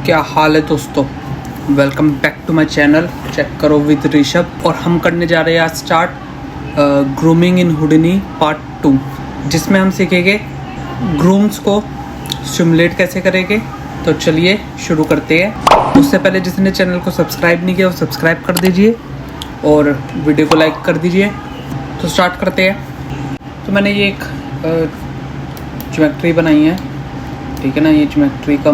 क्या हाल है दोस्तों, welcome back to my channel check करो विद ऋषभ। और हम करने जा रहे हैं आज start grooming in Houdini part 2, जिसमें हम सीखेंगे ग्रूम्स को सिमुलेट कैसे करेंगे। तो चलिए शुरू करते हैं। उससे पहले जिसने चैनल को सब्सक्राइब नहीं किया वो सब्सक्राइब कर दीजिए और वीडियो को लाइक कर दीजिए। तो स्टार्ट करते हैं। तो मैंने ये एक ज्योमेट्री बनाई है, ठीक है ना। ये ज्योमेट्री का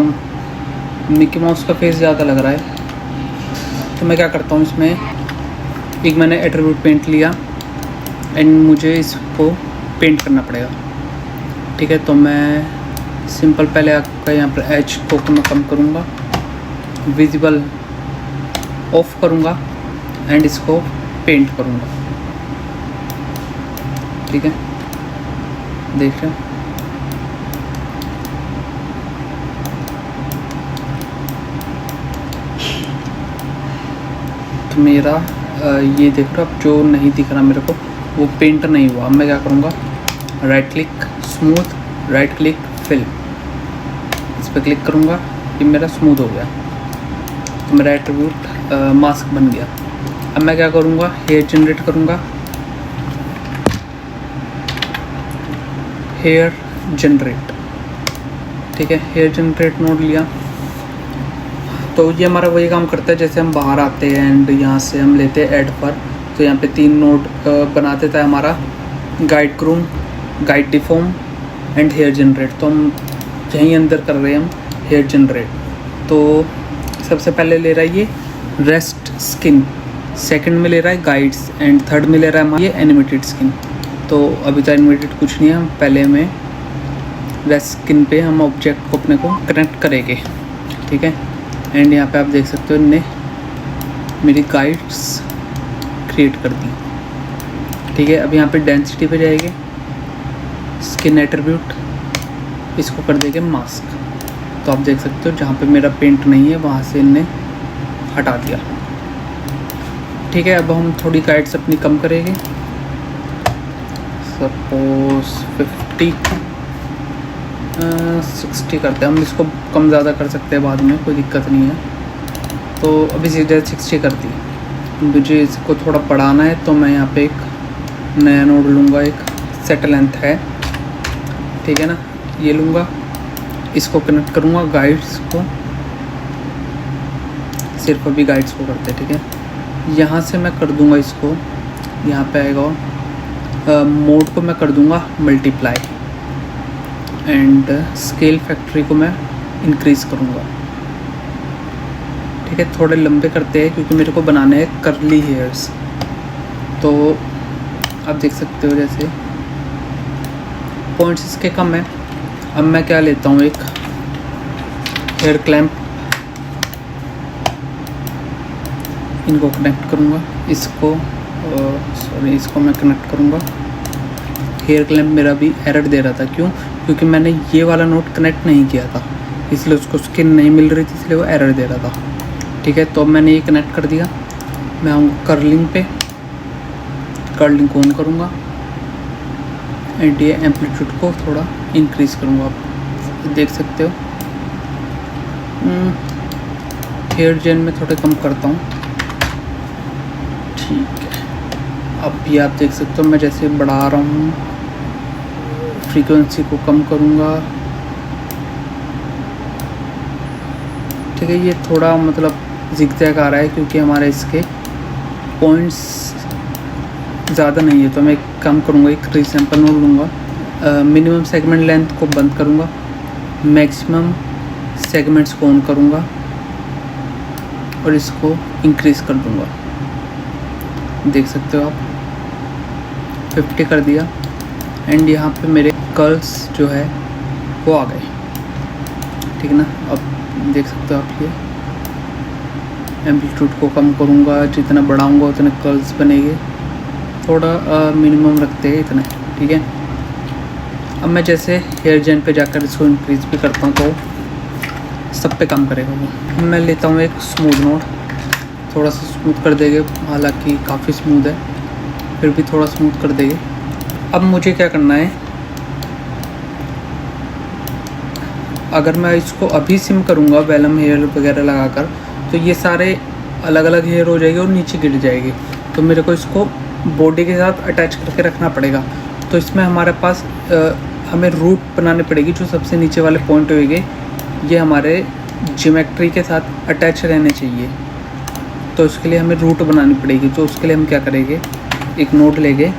मिकी माउस का फेस ज़्यादा लग रहा है, तो मैं क्या करता हूँ, इसमें एक मैंने एट्रीब्यूट पेंट लिया एंड मुझे इसको पेंट करना पड़ेगा, ठीक है। तो मैं सिंपल पहले आपका यहाँ पर एज को मैं कम करूँगा, विजिबल ऑफ करूँगा एंड इसको पेंट करूँगा, ठीक है। देख रहे हैं, तो मेरा ये देख रहा, अब जो नहीं दिख रहा मेरे को वो पेंट नहीं हुआ। अब मैं क्या करूँगा, right click smooth, right click fill, इस पर क्लिक करूँगा, ये मेरा स्मूथ हो गया। तो मेरा एट्रीब्यूट मास्क बन गया। अब मैं क्या करूँगा, हेयर जनरेट करूँगा, हेयर जनरेट, ठीक है। हेयर जनरेट नोड लिया, तो ये हमारा वही काम करता है जैसे हम बाहर आते हैं एंड यहाँ से हम लेते हैं ऐड पर। तो यहाँ पे 3 नोड बना देता है हमारा, guide groom, guide deform and hair generate. तो हम यहीं अंदर कर रहे हैं हम हेयर जनरेट। तो सबसे पहले ले रहा है ये रेस्ट स्किन, सेकंड में ले रहा है गाइड्स एंड थर्ड में ले रहा है ये एनिमेटेड स्किन। तो अभी तो एनिमेटेड कुछ नहीं है, हम पहले में रेस्ट स्किन पे हम ऑब्जेक्ट को अपने को कनेक्ट करेंगे, ठीक है। एंड यहाँ पे आप देख सकते हो इनने मेरी गाइड्स क्रिएट कर दी, ठीक है। अब यहाँ पे डेंसिटी पे जाएंगे, स्किन एट्रीब्यूट, इसको कर देंगे मास्क। तो आप देख सकते हो जहाँ पे मेरा पेंट नहीं है वहाँ से इनने हटा दिया, ठीक है। अब हम थोड़ी गाइड्स अपनी कम करेंगे, सपोज 60 करते हैं हम। इसको कम ज़्यादा कर सकते हैं बाद में, कोई दिक्कत नहीं है। तो अभी सीधे 60 कर दी। मुझे इसको थोड़ा बढ़ाना है तो मैं यहाँ पे एक नया नोड लूँगा, एक सेट लेंथ है, ठीक है ना। ये लूँगा, इसको कनेक्ट करूँगा गाइड्स को, सिर्फ अभी गाइड्स को करते हैं, ठीक है। यहाँ से मैं कर दूँगा इसको, यहाँ पे आएगा मोड को मैं कर दूँगा मल्टीप्लाई एंड स्केल फैक्ट्री को मैं इंक्रीज़ करूँगा, ठीक है। थोड़े लंबे करते हैं क्योंकि मेरे को बनाने हैं कर्ली हेयर्स। तो आप देख सकते हो जैसे पॉइंट्स इसके कम है। अब मैं क्या लेता हूँ, एक हेयर क्लैंप, इनको कनेक्ट करूँगा, इसको इसको मैं कनेक्ट करूँगा। हेयर क्लैंप मेरा भी एरर दे रहा था, क्यों? क्योंकि मैंने ये वाला नोट कनेक्ट नहीं किया था, इसलिए उसको स्किन नहीं मिल रही थी, इसलिए वो एरर दे रहा था, ठीक है। तो अब मैंने ये कनेक्ट कर दिया। मैं आऊँगा कर्लिंग पे, कर्लिंग को ऑन करूँगा एंड ये एम्पलीट्यूड को थोड़ा इंक्रीज़ करूँगा। आप देख सकते हो हेयर जेन में थोड़े कम करता हूँ, ठीक है। अब ये आप देख सकते हो मैं जैसे बढ़ा रहा हूँ, फ्रीक्वेंसी को कम करूँगा, ठीक है। ये थोड़ा मतलब ज़िगज़ैग आ रहा है क्योंकि हमारे इसके पॉइंट्स ज़्यादा नहीं है। तो मैं कम करूँगा, एक रीसैंपल नोड लूँगा, मिनिमम सेगमेंट लेंथ को बंद करूँगा, मैक्सिमम सेगमेंट्स को ऑन करूँगा और इसको इंक्रीज़ कर दूँगा। देख सकते हो आप 50 कर दिया एंड यहाँ पे मेरे कर्ल्स जो है वो आ गए, ठीक है ना। अब देख सकते हो आप, ये एम्पलीट्यूड को कम करूँगा, जितना बढ़ाऊँगा उतने कर्ल्स बनेंगे। थोड़ा मिनिमम रखते हैं इतने, ठीक है। अब मैं जैसे हेयर जेन पे जाकर इसको इंक्रीज़ भी करता हूँ तो सब पे काम करेगा वो। मैं लेता हूँ एक स्मूथ नोड, थोड़ा सा स्मूथ कर देंगे, हालांकि काफ़ी स्मूथ है, फिर भी थोड़ा स्मूथ कर देंगे। अब मुझे क्या करना है, अगर मैं इसको अभी सिम करूँगा वेलम हेयर वगैरह लगाकर तो ये सारे अलग अलग हेयर हो जाएगी और नीचे गिर जाएगी। तो मेरे को इसको बॉडी के साथ अटैच करके रखना पड़ेगा। तो इसमें हमारे पास हमें रूट बनानी पड़ेगी। जो सबसे नीचे वाले पॉइंट होंगे ये हमारे ज्योमेट्री के साथ अटैच रहने चाहिए। तो इसके लिए हमें रूट बनानी पड़ेगी। तो उसके लिए हम क्या करेंगे, एक नोड लेंगे,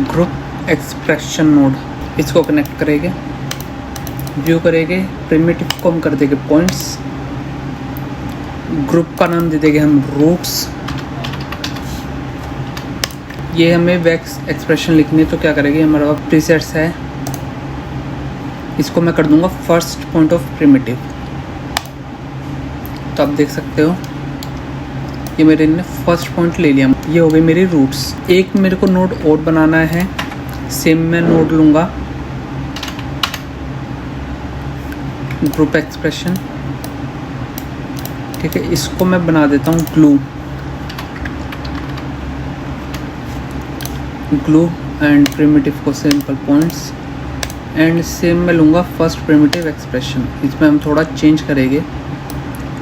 ग्रुप एक्सप्रेशन नोड, इसको कनेक्ट करेंगे, व्यू करेंगे, प्रिमिटिव को हम कर देंगे पॉइंट्स, ग्रुप का नाम दे देंगे हम रूट्स। ये हमें वैक्स एक्सप्रेशन लिखनी है। तो क्या करेंगे, हमारे पास प्रीसेट्स है, इसको मैं कर दूंगा फर्स्ट पॉइंट ऑफ प्रिमिटिव। तो आप देख सकते हो ये मेरे ने फर्स्ट पॉइंट ले लिया। ये हो गई मेरी रूट्स। एक मेरे को नोड और बनाना है, सेम मैं नोड लूँगा, ग्रुप एक्सप्रेशन, ठीक है। इसको मैं बना देता हूँ ग्लू एंड प्रिमिटिव को सिंपल पॉइंट्स एंड सेम मैं लूँगा फर्स्ट प्रिमिटिव एक्सप्रेशन। इसमें हम थोड़ा चेंज करेंगे,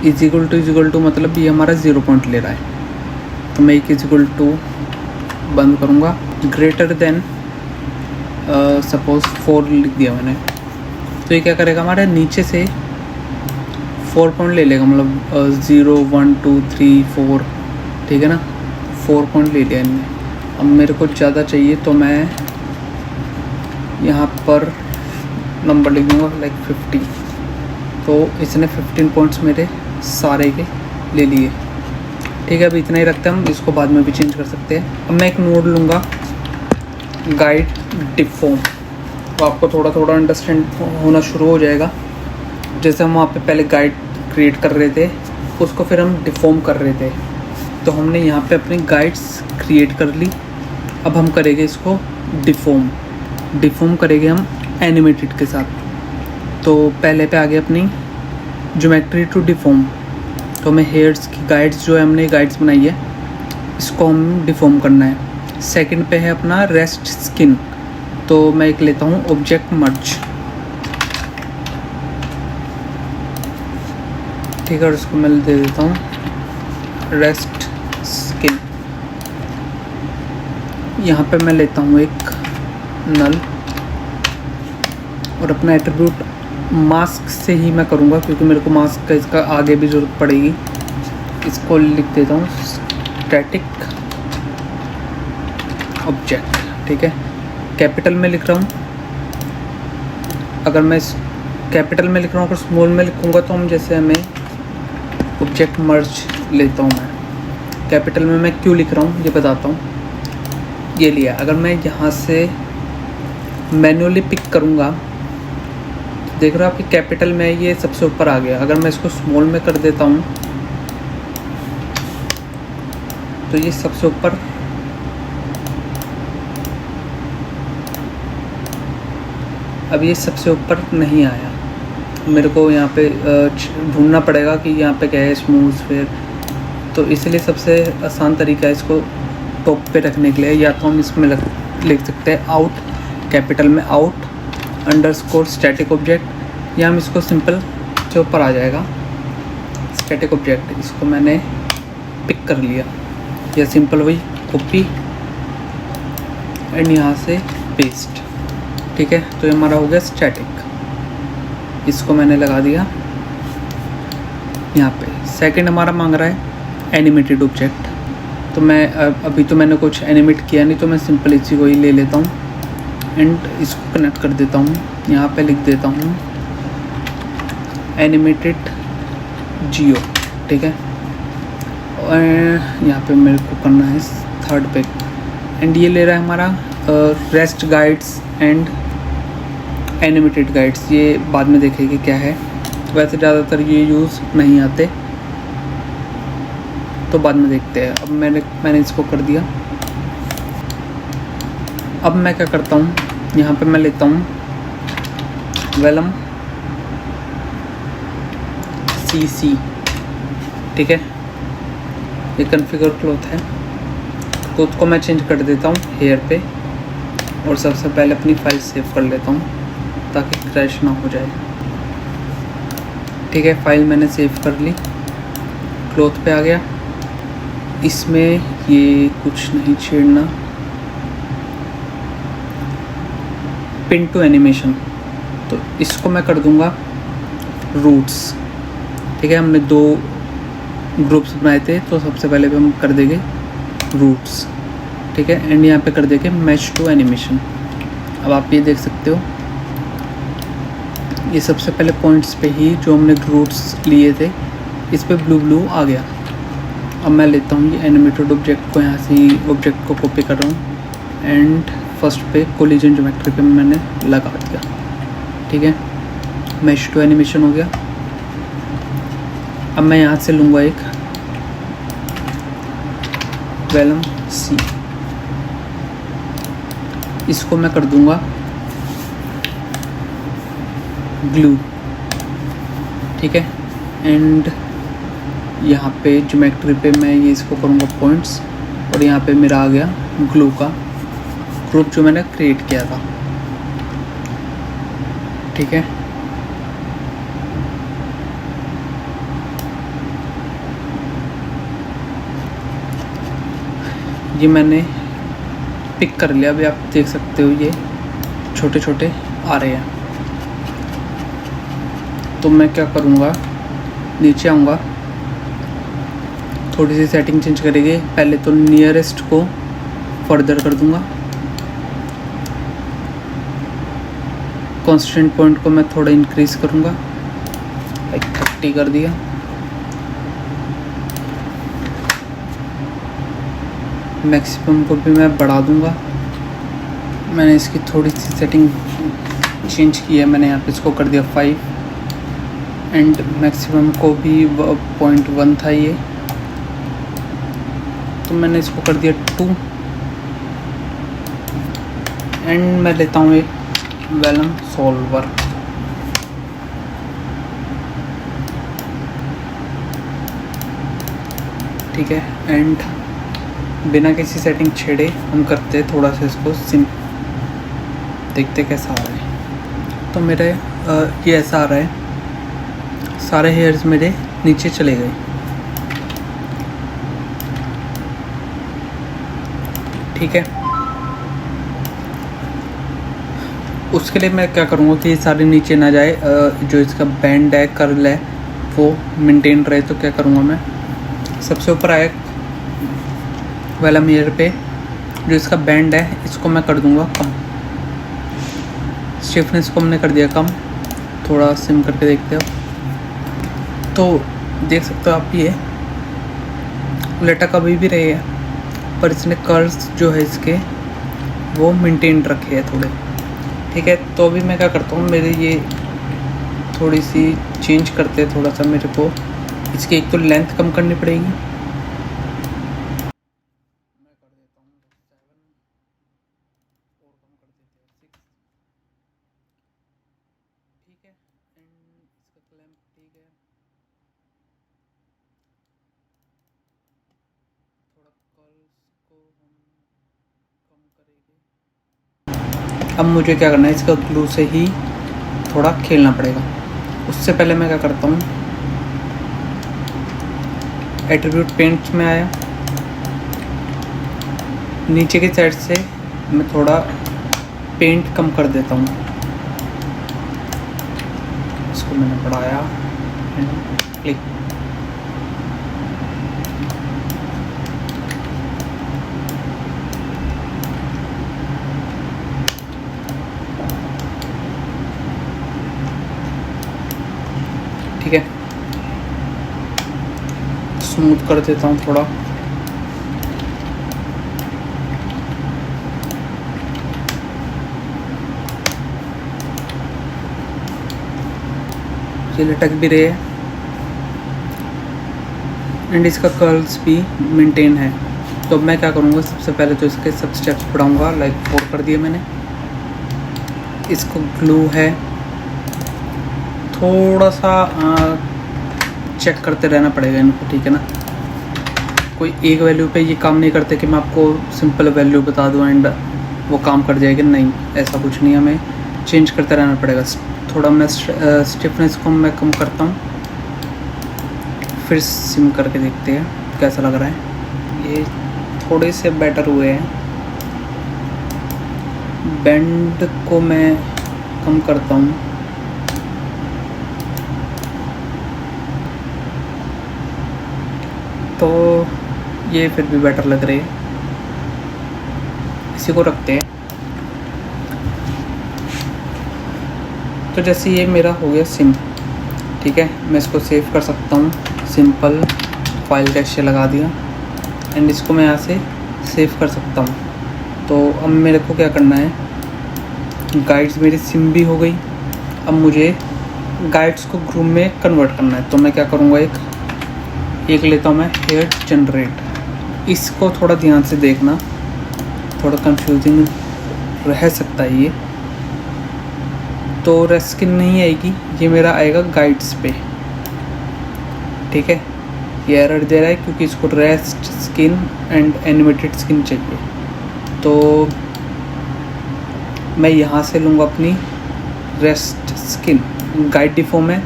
इज इक्वल टू मतलब ये हमारा 0 पॉइंट ले रहा है। तो मैं एक इज इक्वल टू बंद करूँगा, ग्रेटर देन सपोज 4 लिख दिया मैंने। तो ये क्या करेगा, हमारे नीचे से 4 पॉइंट ले लेगा, मतलब 0 1 2 3 4, ठीक है ना। 4 पॉइंट ले लिया इनने। अब मेरे को ज़्यादा चाहिए तो मैं यहाँ पर नंबर लिख दूँगा लाइक 50। तो इसने 15 पॉइंट्स मेरे सारे के ले लिए, ठीक है। अभी इतना ही रखते हैं हम, इसको बाद में भी चेंज कर सकते हैं। अब मैं एक नोड लूँगा गाइड डिफॉर्म। तो आपको थोड़ा थोड़ा अंडरस्टैंड होना शुरू हो जाएगा। जैसे हम वहाँ पे पहले गाइड क्रिएट कर रहे थे, उसको फिर हम डिफॉर्म कर रहे थे। तो हमने यहाँ पे अपनी गाइड्स क्रिएट कर ली। अब हम करेंगे इसको डिफॉर्म करेंगे हम एनिमेटेड के साथ। तो पहले पे आ गया अपनी ज्योमेट्री टू डिफॉर्म। तो हमें हेयर्स की गाइड्स जो है हमने गाइड्स बनाई है, इसको हम डिफॉर्म करना है। सेकंड पे है अपना रेस्ट स्किन। तो मैं एक लेता हूँ ऑब्जेक्ट मर्ज, ठीक है। और इसको मैं दे देता हूँ रेस्ट स्किन। यहाँ पे मैं लेता हूँ एक नल और अपना एट्रीब्यूट मास्क से ही मैं करूँगा, क्योंकि मेरे को मास्क का इसका आगे भी ज़रूरत पड़ेगी। इसको लिख देता हूँ स्टैटिक ऑब्जेक्ट, ठीक है। कैपिटल में लिख रहा हूँ। अगर मैं कैपिटल में लिख रहा हूँ, अगर स्मॉल में लिखूँगा तो हम जैसे हमें ऑब्जेक्ट मर्ज लेता हूँ मैं। कैपिटल में मैं क्यों लिख रहा हूँ ये बताता हूँ। ये लिया, अगर मैं यहाँ से मैन्युअली पिक करूँगा, देख रहे हो आपकी कैपिटल में ये सबसे ऊपर आ गया। अगर मैं इसको स्मॉल में कर देता हूँ तो ये सबसे ऊपर, अब ये सबसे ऊपर नहीं आया। मेरे को यहाँ पे ढूंढना पड़ेगा कि यहाँ पे क्या है, स्मूथ स्फीयर। तो इसलिए सबसे आसान तरीका है इसको टॉप पे रखने के लिए, या तो हम इसमें लिख सकते हैं आउट, कैपिटल में आउट अंडरस्कोर स्टैटिक ऑब्जेक्ट, या हम इसको सिंपल से ऊपर आ जाएगा स्टैटिक ऑब्जेक्ट। इसको मैंने पिक कर लिया, या सिंपल वही कॉपी एंड यहाँ से पेस्ट, ठीक है। तो ये हमारा हो गया स्टैटिक। इसको मैंने लगा दिया यहाँ पे। सेकंड हमारा मांग रहा है एनिमेटेड ऑब्जेक्ट। तो मैं अभी तो मैंने कुछ एनिमेट किया नहीं, तो मैं सिंपल इसी को ही ले लेता हूँ एंड इसको कनेक्ट कर देता हूँ। यहाँ पे लिख देता हूँ एनिमेटेड जियो, ठीक है। और यहाँ पे मेरे को करना है थर्ड पे, एंड ये ले रहा है हमारा rest guides and animated guides. ये बाद में देखेंगे क्या है, वैसे ज़्यादातर ये यूज़ नहीं आते, तो बाद में देखते हैं। अब मैंने इसको कर दिया। अब मैं क्या करता हूँ, यहाँ पे मैं लेता हूँ वेलम CC, ठीक है। ये कॉन्फ़िगर क्लॉथ है, तो उसको मैं चेंज कर देता हूँ हेयर पे, और सबसे पहले अपनी फाइल सेव कर लेता हूँ ताकि क्रैश ना हो जाए। ठीक है, फाइल मैंने सेव कर ली, क्लॉथ पे आ गया। इसमें ये कुछ नहीं छेड़ना, पिन टू एनिमेशन, तो इसको मैं कर दूंगा रूट्स। ठीक है, हमने 2 ग्रुप्स बनाए थे, तो सबसे पहले भी हम कर देंगे रूट्स। ठीक है, एंड यहाँ पे कर देंगे मैच टू एनिमेशन। अब आप ये देख सकते हो, ये सबसे पहले पॉइंट्स पे ही जो हमने रूट्स लिए थे इस पे ब्लू आ गया। अब मैं लेता हूँ ये एनिमेटेड ऑब्जेक्ट को, यहाँ से ऑब्जेक्ट को कॉपी कर रहा हूँ एंड फर्स्ट पे कोलिजन ज्योमेट्री पे मैंने लगा दिया। ठीक है, मैश टू एनिमेशन हो गया। अब मैं यहाँ से लूँगा एक वेलम सी, इसको मैं कर दूँगा ग्लू। ठीक है, एंड यहाँ पे ज्योमेट्री पे मैं ये इसको करूँगा पॉइंट्स, और यहाँ पे मेरा आ गया ग्लू का ग्रुप जो मैंने क्रिएट किया था। ठीक है, ये मैंने पिक कर लिया। अभी आप देख सकते हो ये छोटे छोटे आ रहे हैं। तो मैं क्या करूँगा, नीचे आऊँगा, थोड़ी सी सेटिंग चेंज करेंगे। पहले तो नियरेस्ट को फर्दर कर दूँगा, कांस्टेंट पॉइंट को मैं थोड़ा इंक्रीज करूँगा, लाइक 30 कर दिया। मैक्सिमम को भी मैं बढ़ा दूँगा। मैंने इसकी थोड़ी सी सेटिंग चेंज की है, मैंने यहाँ पे इसको कर दिया 5 एंड मैक्सिमम को भी 0.1 था ये, तो मैंने इसको कर दिया 2 एंड मैं लेता हूँ एक वेलम सॉल्वर। ठीक है, एंड बिना किसी सेटिंग छेड़े हम करते थोड़ा सा इसको सिम, देखते कैसा आ रहा है। तो मेरे ये ऐसा आ रहा है, सारे हेयर्स मेरे नीचे चले गए। ठीक है, उसके लिए मैं क्या करूँगा कि ये सारे नीचे ना जाए, जो इसका बैंड है, कर्ल है, वो मेंटेन रहे। तो क्या करूँगा मैं, सबसे ऊपर आया वेलम हेयर पे जो इसका बैंड है इसको मैं कर दूँगा कम, स्टिफनेस को हमने कर दिया कम, थोड़ा सिम करके देखते हो तो देख सकते हो आप, ये लटक अभी भी रही है पर इसने कर्ल्स जो है इसके वो मेंटेन रखे हैं थोड़े। ठीक है, तो अभी मैं क्या करता हूँ, मेरे ये थोड़ी सी चेंज करते हैं, थोड़ा सा मेरे को इसकी एक तो लेंथ कम करनी पड़ेगी। मैं कर देता हूँ 7 और कम कर देते हैं 6। ठीक है, एंड इसका क्लैंप ठीक है, थोड़ा कर्ल्स को हम कम करेंगे। अब मुझे क्या करना है, इसका ग्लू से ही थोड़ा खेलना पड़ेगा। उससे पहले मैं क्या करता हूँ, एट्रीब्यूट पेंट में आया, नीचे की साइड से मैं थोड़ा पेंट कम कर देता हूँ, इसको मैंने बढ़ाया एंड क्लिक। ठीक है, स्मूथ कर देता हूँ थोड़ा। ये लटक भी रहे है एंड इसका कर्ल्स भी मेंटेन है। तो मैं क्या करूँगा, सबसे पहले तो इसके सब स्टेप्स बढ़ाऊँगा, लाइक 4 कर दिए मैंने। इसको ग्लू है, थोड़ा सा चेक करते रहना पड़ेगा इनको। ठीक है ना, कोई एक वैल्यू पे ये काम नहीं करते कि मैं आपको सिंपल वैल्यू बता दूं एंड वो काम कर जाएगी, नहीं, ऐसा कुछ नहीं है, हमें चेंज करते रहना पड़ेगा। थोड़ा मैं स्टिफनेस को मैं कम करता हूँ फिर सिम करके देखते हैं कैसा लग रहा है। ये थोड़े से बेटर हुए हैं। बेंड को मैं कम करता हूँ। तो ये फिर भी बेटर लग रहे हैं, इसी को रखते हैं। तो जैसे ये मेरा हो गया सिम, ठीक है, मैं इसको सेव कर सकता हूँ। सिंपल फाइल कैशे लगा दिया एंड इसको मैं यहाँ से सेव कर सकता हूँ। तो अब मेरे को क्या करना है, गाइड्स मेरी सिम भी हो गई। अब मुझे गाइड्स को ग्रुप में कन्वर्ट करना है। तो मैं क्या करूँगा, एक लेता हूँ मैं हेयर जनरेट। इसको थोड़ा ध्यान से देखना, थोड़ा कंफ्यूजिंग रह सकता है ये। तो रेस्ट स्किन नहीं आएगी, ये मेरा आएगा गाइड्स पे, ठीक है। ये एरर दे रहा है क्योंकि इसको rest skin and animated skin चाहिए। तो मैं यहाँ से लूँगा अपनी रेस्ट स्किन। गाइड डिफॉर्म है,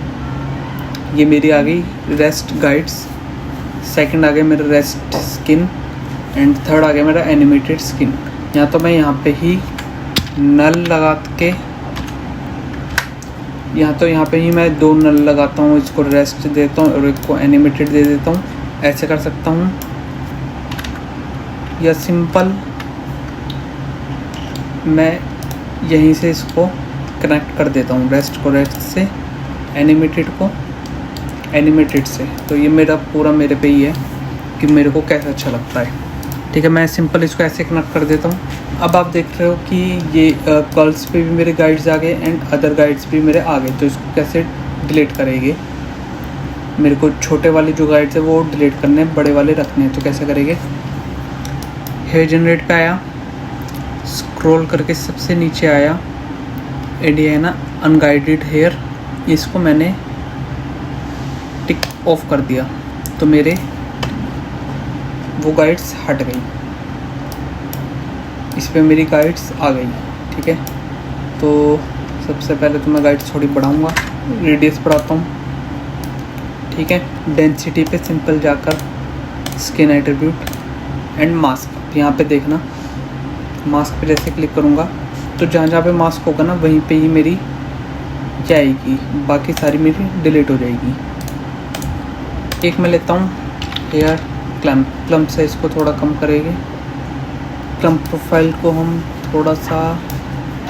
ये मेरी आ गई रेस्ट गाइड्स। सेकंड आ गया मेरा रेस्ट स्किन एंड थर्ड आ गया मेरा एनिमेटेड स्किन। या तो मैं यहाँ पे ही नल लगा के, यहाँ पे ही मैं 2 नल लगाता हूँ, इसको रेस्ट देता हूँ और एक को एनिमेटेड दे देता हूँ। ऐसे कर सकता हूँ, या सिंपल मैं यहीं से इसको कनेक्ट कर देता हूँ, रेस्ट को रेस्ट से, एनिमेटेड को एनिमेटेड से। तो ये मेरा पूरा मेरे पे ही है कि मेरे को कैसा अच्छा लगता है, ठीक है। मैं सिंपल इसको ऐसे कनेक्ट कर देता हूँ। अब आप देख रहे हो कि ये कर्ल्स पे भी मेरे गाइड्स आ गए एंड अदर गाइड्स भी मेरे आ गए। तो इसको कैसे डिलीट करेंगे, मेरे को छोटे वाले जो गाइड्स है वो डिलीट करने हैं, बड़े वाले रखने हैं। तो कैसे करेंगे, हेयर जनरेट पे आया, स्क्रॉल करके सबसे नीचे आया एंड ये है ना अनगाइडेड हेयर, इसको मैंने टिक ऑफ कर दिया। तो मेरे वो गाइड्स हट गई, इस पर मेरी गाइड्स आ गई, ठीक है। तो सबसे पहले तो मैं गाइड्स थोड़ी बढ़ाऊंगा, रेडियस बढ़ाता हूँ, ठीक है। डेंसिटी पे सिंपल जाकर स्किन एट्रीब्यूट एंड मास्क, यहाँ पे देखना मास्क पे जैसे क्लिक करूँगा तो जहाँ जहाँ पे मास्क होगा ना वहीं पे ही मेरी जाएगी, बाकी सारी मेरी डिलीट हो जाएगी। एक मैं लेता हूँ हेयर क्लम्प से, इसको थोड़ा कम करेंगे। क्लम्प प्रोफाइल को हम थोड़ा सा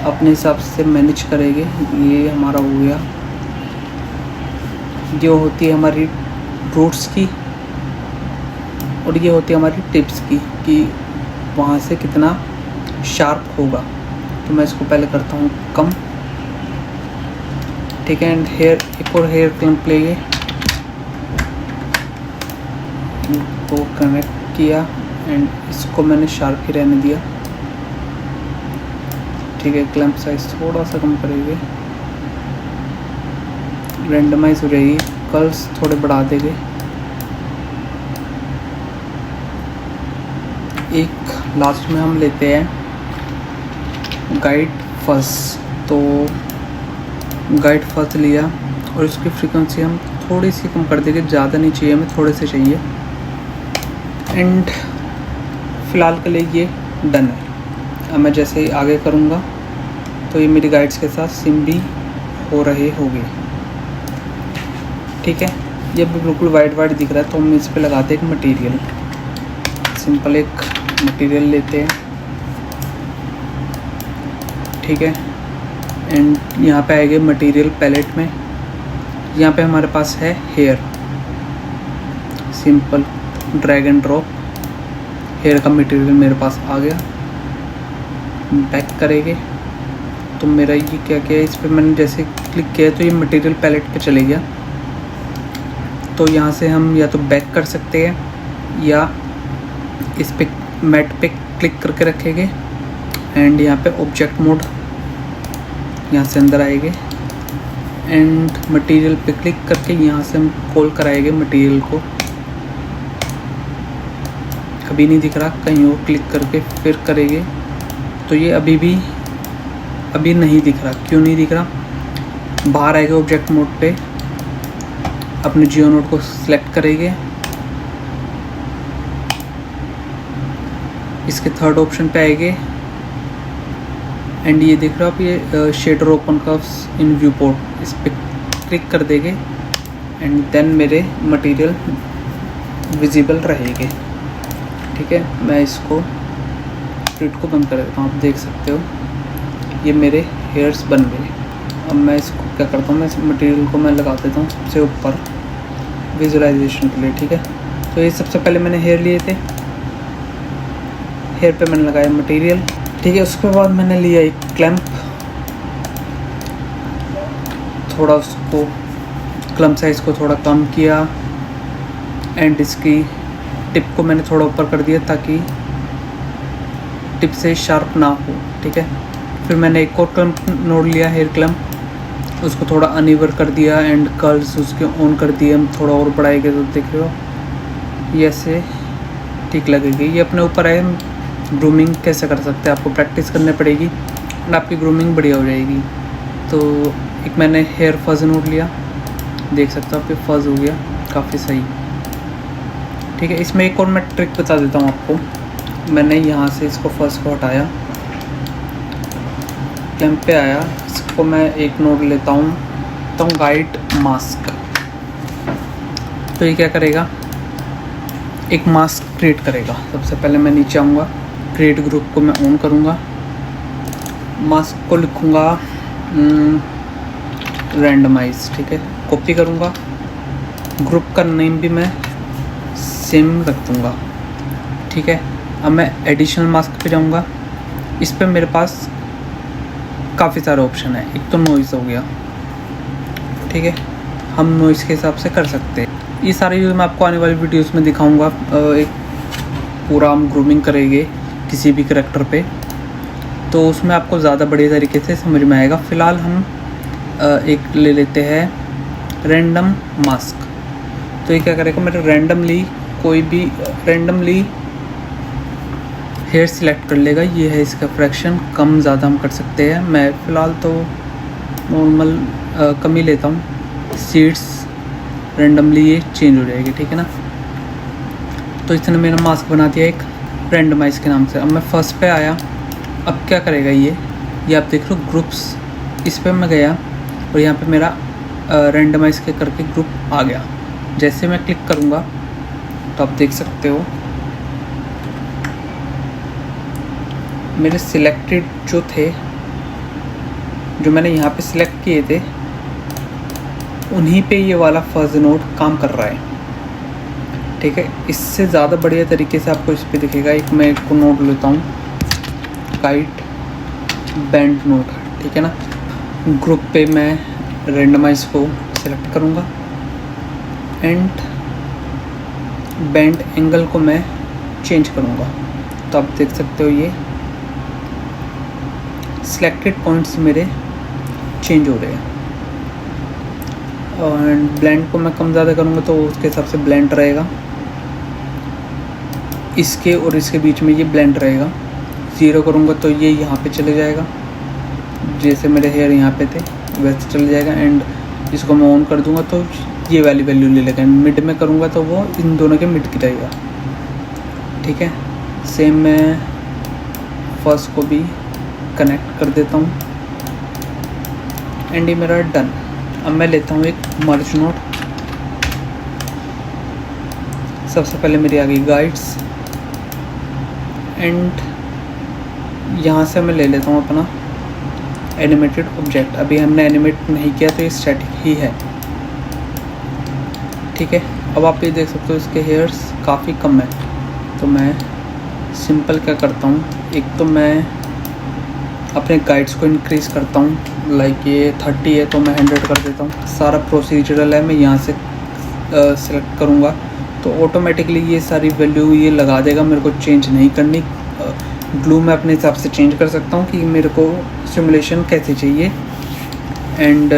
अपने हिसाब से मैनेज करेंगे। ये हमारा हो गया, ये होती है हमारी रूट्स की और ये होती है हमारी टिप्स की कि वहाँ से कितना शार्प होगा। तो मैं इसको पहले करता हूँ कम, ठीक है। एंड हेयर, एक और हेयर क्लम्प लेंगे, इनको कनेक्ट किया एंड इसको मैंने शार्प ही रहने दिया, ठीक है। क्लैंप साइज थोड़ा सा कम करेंगे, रेंडमाइज हो जाएगी, कर्ल्स थोड़े बढ़ा देंगे। एक लास्ट में हम लेते हैं गाइड फर्स्ट। तो गाइड फर्स्ट लिया और इसकी फ्रीक्वेंसी हम थोड़ी सी कम कर देंगे, ज़्यादा नहीं चाहिए हमें, थोड़े से चाहिए। एंड फ़िलहाल के लिए ये डन है। अब मैं जैसे ही आगे करूँगा तो ये मेरी गाइड्स के साथ सिम भी हो रहे होंगे, ठीक है। ये भी बिल्कुल वाइट वाइट दिख रहा है तो हम इस पर लगाते हैं एक मटेरियल। सिंपल एक मटेरियल लेते हैं, ठीक है। एंड यहाँ पे आएंगे मटेरियल पैलेट में, यहाँ पे हमारे पास है hair, simple drag and drop, hair का मटेरियल मेरे पास आ गया। बैक करेंगे तो मेरा ये क्या किया, इस पर मैंने जैसे क्लिक किया तो ये मटेरियल पैलेट पे चले गया। तो यहाँ से हम या तो बैक कर सकते हैं या इस पे मैट पे क्लिक करके रखेंगे एंड यहाँ पे ऑब्जेक्ट मोड, यहाँ से अंदर आएंगे एंड मटेरियल पे क्लिक करके यहाँ से हम कॉल कराएंगे मटेरियल को। अभी नहीं दिख रहा, कहीं और क्लिक करके फिर करेंगे तो ये अभी नहीं दिख रहा। क्यों नहीं दिख रहा, बाहर आएगा ऑब्जेक्ट मोड पे, अपने जियो नोड को सिलेक्ट करेंगे, इसके थर्ड ऑप्शन पे आएंगे एंड ये देख रहे हो आप, ये शेडर ओपन कर्व्स इन व्यू पोर्ट, इस पर क्लिक कर देंगे एंड देन मेरे मटेरियल विजिबल रहेंगे। ठीक है, मैं इसको स्प्लिट को बंद कर देता हूँ। आप देख सकते हो ये मेरे हेयर्स बन गए। अब मैं इसको क्या करता हूँ, मैं इस मटेरियल को मैं लगा देता हूँ सबसे ऊपर विजुअलाइजेशन के लिए। ठीक है, तो ये सबसे पहले मैंने हेयर लिए थे, हेयर पे मैंने लगाया मटेरियल। ठीक है, उसके बाद मैंने लिया एक क्लैंप, थोड़ा उसको क्लैंप साइज़ को थोड़ा कम किया एंड इसकी टिप को मैंने थोड़ा ऊपर कर दिया ताकि टिप से शार्प ना हो। ठीक है, फिर मैंने एक और क्लैंप नोड लिया, हेयर क्लैंप, उसको थोड़ा अनइवन कर दिया एंड कर्ल्स उसके ऑन कर दिए। हम थोड़ा और बढ़ाएंगे तो देख रहे हो ये ऐसे ठीक लगेगी। ये अपने ऊपर है, ग्रूमिंग कैसे कर सकते हैं, आपको प्रैक्टिस करनी पड़ेगी एंड आपकी ग्रूमिंग बढ़िया हो जाएगी। तो एक मैंने हेयर फज़ नोड लिया, देख सकते हो आप, ये फज़ हो गया काफ़ी सही। ठीक है, इसमें एक और मैं ट्रिक बता देता हूँ आपको। मैंने यहाँ से इसको फज़ को हटाया, क्लैंप पे आया, इसको मैं एक नोड लेता हूँ तो गाइड मास्क। तो ये क्या करेगा, एक मास्क क्रिएट करेगा। सबसे पहले मैं नीचे आऊँगा, क्रिएट ग्रुप को मैं ऑन करूँगा, मास्क को लिखूँगा रैंडमाइज। ठीक है, कॉपी करूँगा, ग्रुप का नेम भी मैं सेम रख दूँगा। ठीक है, अब मैं एडिशनल मास्क पे जाऊँगा, इस पर मेरे पास काफ़ी सारे ऑप्शन है। एक तो नॉइज़ हो गया, ठीक है, हम नॉइज़ के हिसाब से कर सकते हैं। ये सारे यूज़ मैं आपको आने वाली वीडियोस में दिखाऊंगा। एक पूरा हम ग्रूमिंग करेंगे किसी भी करैक्टर पे, तो उसमें आपको ज़्यादा बढ़िया तरीके से समझ में आएगा। फ़िलहाल हम एक ले लेते हैं रैंडम मास्क। तो ये क्या करेगा, मेरा रैंडमली कोई भी रैंडमली हेयर सिलेक्ट कर लेगा। ये है इसका फ्रैक्शन, कम ज़्यादा हम कर सकते हैं। मैं फ़िलहाल तो नॉर्मल कम ही लेता हूँ, सीड्स रैंडमली ये चेंज हो जाएगी। ठीक है ना, तो इसने मेरा मास्क बना दिया एक रैंडमाइज के नाम से। अब मैं फर्स्ट पे आया, अब क्या करेगा ये आप देख लो ग्रुप्स, इस पर मैं गया और यहाँ पे मेरा रैंडमाइज के करके ग्रुप आ गया। जैसे मैं क्लिक करूँगा तो आप देख सकते हो मेरे सिलेक्टेड जो थे, जो मैंने यहाँ पे सिलेक्ट किए थे, उन्हीं पे ये वाला फज़ नोड काम कर रहा है। ठीक है, इससे ज़्यादा बढ़िया तरीके से आपको इस पे दिखेगा। एक मैं एक नोड लेता हूँ, गाइड बैंड नोड। ठीक है ना, ग्रुप पे मैं रैंडमाइज को सिलेक्ट करूँगा एंड बैंड एंगल को मैं चेंज करूँगा। तो आप देख सकते हो ये सिलेक्टेड पॉइंट्स मेरे चेंज हो रहे हैं। और ब्लेंड को मैं कम ज़्यादा करूँगा तो उसके हिसाब से ब्लेंड रहेगा। इसके और इसके बीच में ये ब्लेंड रहेगा। 0 करूँगा तो ये यहाँ पे चले जाएगा, जैसे मेरे हेयर यहाँ पे थे वैसे चले जाएगा। एंड इसको मैं ऑन कर दूँगा तो ये वाली वैल्यू ले लेगा। मिड में करूँगा तो वो इन दोनों के मिड की रहेगा। ठीक है, सेम मैं फर्स्ट को भी कनेक्ट कर देता हूँ एंड ये मेरा डन। अब मैं लेता हूँ एक मर्ज नोड। सबसे पहले मेरी आ गई गाइड्स एंड यहाँ से मैं ले लेता हूँ अपना एनिमेटेड ऑब्जेक्ट। अभी हमने एनिमेट नहीं किया तो ये स्टैटिक ही है। ठीक है, अब आप ये देख सकते हो इसके हेयर्स काफ़ी कम है, तो मैं सिंपल क्या करता हूँ, एक तो मैं अपने गाइड्स को इंक्रीज़ करता हूँ। लाइक ये 30 है तो मैं 100 कर देता हूँ। सारा प्रोसीजरल है, मैं यहाँ से सिलेक्ट करूँगा तो ऑटोमेटिकली ये सारी वैल्यू ये लगा देगा, मेरे को चेंज नहीं करनी। ग्लू मैं अपने हिसाब से चेंज कर सकता हूँ कि मेरे को सिमुलेशन कैसे चाहिए। एंड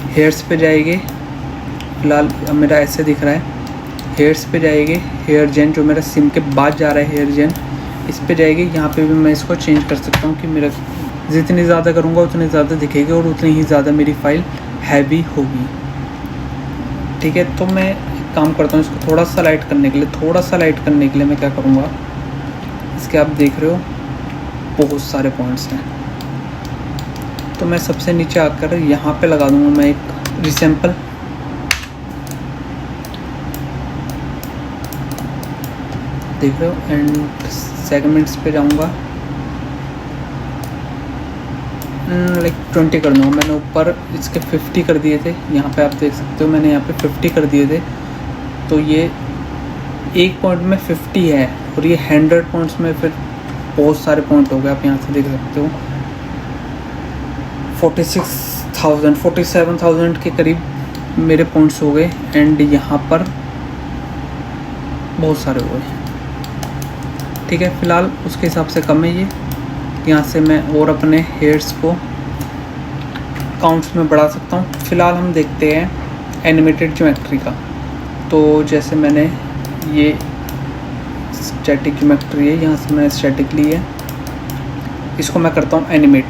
हेयर्स पे जाएंगे, फ़िलहाल मेरा ऐसे दिख रहा है। हेयर्स पे जाएंगे, हेयर जेन जो मेरा सिम के बाद जा रहा है हेयर जेन, इस पे जाएगी। यहाँ पे भी मैं इसको चेंज कर सकता हूँ कि मेरा जितनी ज़्यादा करूँगा उतनी ज़्यादा दिखेगी और उतनी ही ज़्यादा मेरी फ़ाइल हैवी होगी। ठीक है, तो मैं एक काम करता हूँ, इसको थोड़ा सा लाइट करने के लिए मैं क्या करूँगा, इसके आप देख रहे हो बहुत सारे पॉइंट्स हैं, तो मैं सबसे नीचे आकर यहाँ पे लगा दूँगा मैं एक रिसैंपल। देख रहे हो, एंड सेगमेंट्स पे जाऊँगा, लाइक 20 कर दूँगा। मैंने ऊपर इसके 50 कर दिए थे, यहाँ पे आप देख सकते हो मैंने यहाँ पे 50 कर दिए थे, तो ये एक पॉइंट में 50 है और ये 100 पॉइंट्स में फिर बहुत सारे पॉइंट हो गए। आप यहाँ से देख सकते हो 47,000 के करीब मेरे पॉइंट्स हो गए, एंड यहाँ पर बहुत सारे हो गए। ठीक है, फ़िलहाल उसके हिसाब से कम है ये। यहाँ से मैं और अपने हेयर्स को काउंट्स में बढ़ा सकता हूँ। फ़िलहाल हम देखते हैं एनिमेटेड ज्योमेट्री का। तो जैसे मैंने ये स्टैटिक ज्योमेट्री है, यहाँ से मैंने स्टैटिक ली है, इसको मैं करता हूँ एनिमेट।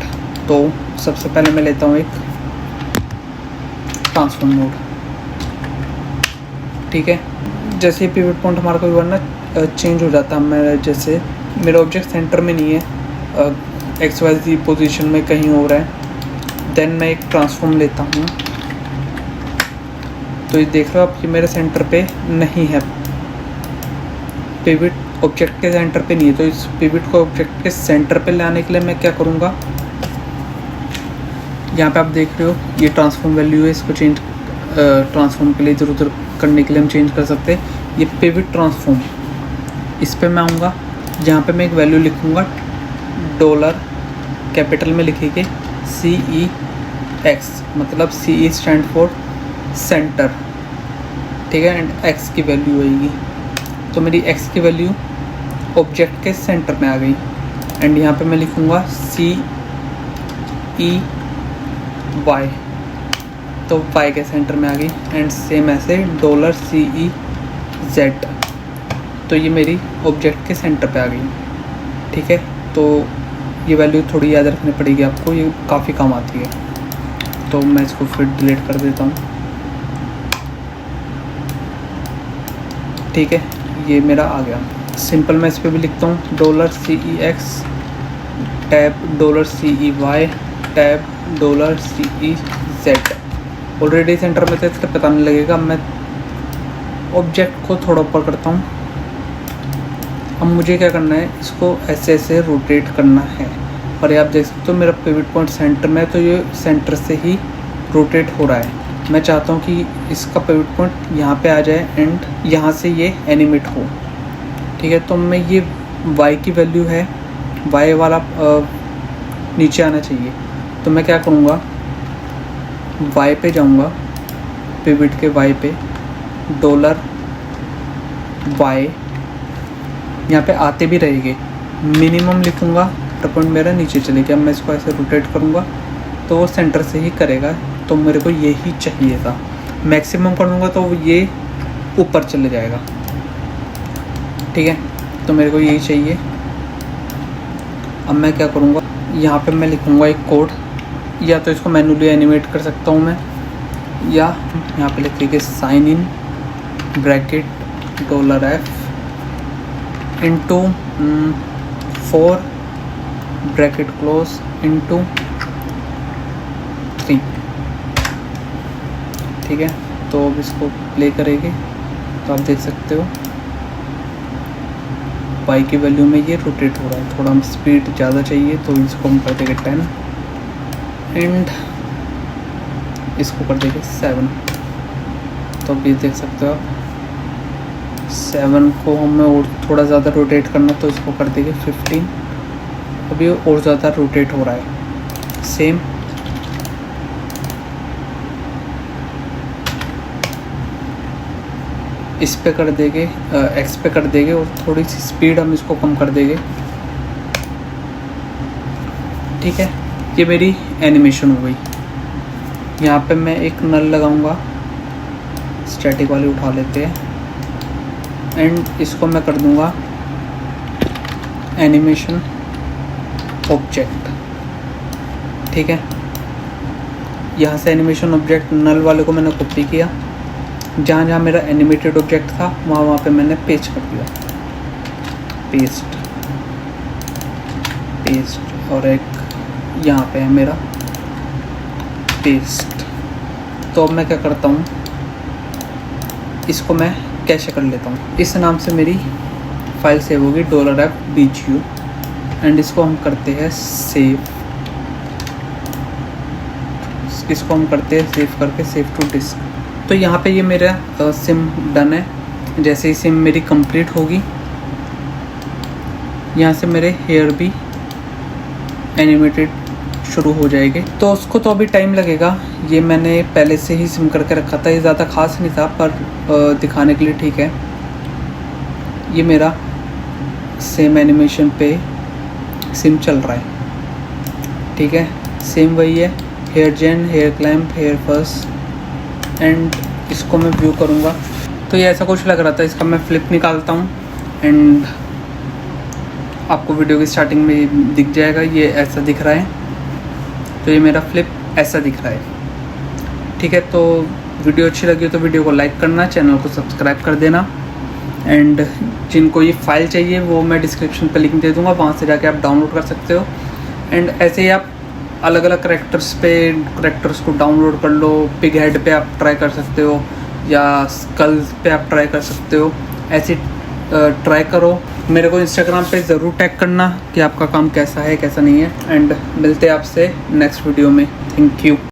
तो सबसे पहले मैं लेता हूँ एक ट्रांसफॉर्म मोड। ठीक है, जैसे पिवट पॉइंट हमारा कोई वरना चेंज हो जाता है, मैं जैसे मेरा ऑब्जेक्ट सेंटर में नहीं है, XYZ पोजीशन में कहीं हो रहा है, देन मैं एक ट्रांसफॉर्म लेता हूँ। तो ये देख रहे हो आप कि मेरे सेंटर पे नहीं है, पिवट ऑब्जेक्ट के सेंटर पे नहीं है। तो इस पिवट को ऑब्जेक्ट के सेंटर पे लाने के लिए मैं क्या करूँगा, यहाँ पे आप देख रहे हो ये ट्रांसफॉर्म वैल्यू है, इसको चेंज ट्रांसफॉर्म के लिए इधर उधर करने के लिए हम चेंज कर सकते हैं। ये पिवट ट्रांसफॉर्म, इस पे मैं आऊँगा, जहाँ पे मैं एक वैल्यू लिखूँगा डॉलर कैपिटल में लिखेंगे CEX, मतलब CE स्टैंड फॉर सेंटर। ठीक है, एंड X की वैल्यू आएगी, तो मेरी X की वैल्यू ऑब्जेक्ट के सेंटर में आ गई। एंड यहाँ पे मैं लिखूँगा CEY, तो Y के सेंटर में आ गई। एंड सेम ऐसे डॉलर CEZ, तो ये मेरी ऑब्जेक्ट के सेंटर पे आ गई। ठीक है, तो ये वैल्यू थोड़ी याद रखनी पड़ेगी आपको, ये काफ़ी काम आती है। तो मैं इसको फिर डिलीट कर देता हूँ। ठीक है, ये मेरा आ गया सिंपल। मैं इस पर भी लिखता हूँ dollar CEX tab dollar CEY tab dollar CEZ। Already centre में तो इसका पता नहीं लगेगा। मैं ऑब्जेक्ट को थोड़ा ऊपर करता हूँ। अब मुझे क्या करना है, इसको ऐसे ऐसे रोटेट करना है। और ये आप देख सकते हो मेरा पिवट पॉइंट सेंटर में है, तो ये सेंटर से ही रोटेट हो रहा है। मैं चाहता हूँ कि इसका पिवट पॉइंट यहाँ पे आ जाए एंड यहाँ से ये एनिमेट हो। ठीक है, तो मैं ये y की वैल्यू है, y वाला नीचे आना चाहिए। तो मैं क्या करूँगा, y पे जाऊँगा, पिवट के y पे डॉलर y, यहाँ पे आते भी रहेंगे, मिनिमम लिखूँगा तो पॉइंट मेरा नीचे चले गया। मैं इसको ऐसे रोटेट करूँगा तो वो सेंटर से ही करेगा, तो मेरे को यही चाहिए था। मैक्सिमम कर दूँगा तो ये ऊपर चले जाएगा। ठीक है, तो मेरे को यही चाहिए। अब मैं क्या करूँगा, यहाँ पे मैं लिखूँगा एक कोड, या तो इसको मैन्युअली एनिमेट कर सकता हूँ मैं, या यहाँ पे लिखेंगे sine in bracket $F into 4 bracket close into 3। ठीक है, तो अब इसको प्ले करेंगे तो आप देख सकते हो y की वैल्यू में ये रोटेट हो रहा है। थोड़ा स्पीड ज़्यादा चाहिए तो इसको हम कर देंगे 10 एंड इसको कर देंगे 7। तो अब ये देख सकते हो आप 7 को हमें और थोड़ा ज़्यादा रोटेट करना, तो इसको कर देंगे 15। अभी और ज़्यादा रोटेट हो रहा है। सेम इस पे कर देंगे, X पे कर देंगे और थोड़ी सी स्पीड हम इसको कम कर देंगे। ठीक है, ये मेरी एनिमेशन हो गई। यहाँ पे मैं एक नल लगाऊंगा, स्टैटिक वाली उठा लेते हैं, एंड इसको मैं कर दूंगा एनिमेशन ऑब्जेक्ट। ठीक है, यहाँ से एनिमेशन ऑब्जेक्ट नल वाले को मैंने कॉपी किया, जहाँ जहाँ मेरा एनिमेटेड ऑब्जेक्ट था वहाँ पे मैंने पेस्ट कर दिया, पेस्ट और एक यहाँ पे है मेरा पेस्ट। तो अब मैं क्या करता हूँ, इसको मैं कैश कर लेता हूँ। इस नाम से मेरी फाइल सेव होगी $FBGU एंड इसको हम करते हैं सेव। इसको हम करते हैं सेव करके सेव टू डिस्क। तो यहाँ पे ये मेरा सिम डन है। जैसे ही सिम मेरी कंप्लीट होगी, यहाँ से मेरे हेयर भी एनिमेटेड शुरू हो जाएंगे। तो उसको तो अभी टाइम लगेगा, ये मैंने पहले से ही सिम करके रखा था, ये ज़्यादा खास नहीं था पर दिखाने के लिए ठीक है। ये मेरा सेम एनिमेशन पे सिम चल रहा है, ठीक है। सेम वही है, hair gen, hair clamp, hair first and इसको मैं व्यू करूँगा तो ये ऐसा कुछ लग रहा था। इसका मैं फ्लिप निकालता हूँ एंड आपको वीडियो की स्टार्टिंग में दिख जाएगा, ये ऐसा दिख रहा है। तो ये मेरा फ्लिप ऐसा दिख रहा है, ठीक है। तो वीडियो अच्छी लगी हो तो वीडियो को लाइक करना, चैनल को सब्सक्राइब कर देना एंड जिनको ये फाइल चाहिए वो मैं डिस्क्रिप्शन पे लिंक दे दूँगा, वहाँ से जाके आप डाउनलोड कर सकते हो। एंड ऐसे ही आप अलग अलग करेक्टर्स को डाउनलोड कर लो। पिग हेड पे आप ट्राई कर सकते हो या स्कल्स पे आप ट्राई कर सकते हो, ऐसे ट्राई करो। मेरे को इंस्टाग्राम पे ज़रूर टैग करना कि आपका काम कैसा है कैसा नहीं है। एंड मिलते हैं आपसे नेक्स्ट वीडियो में। Thank you.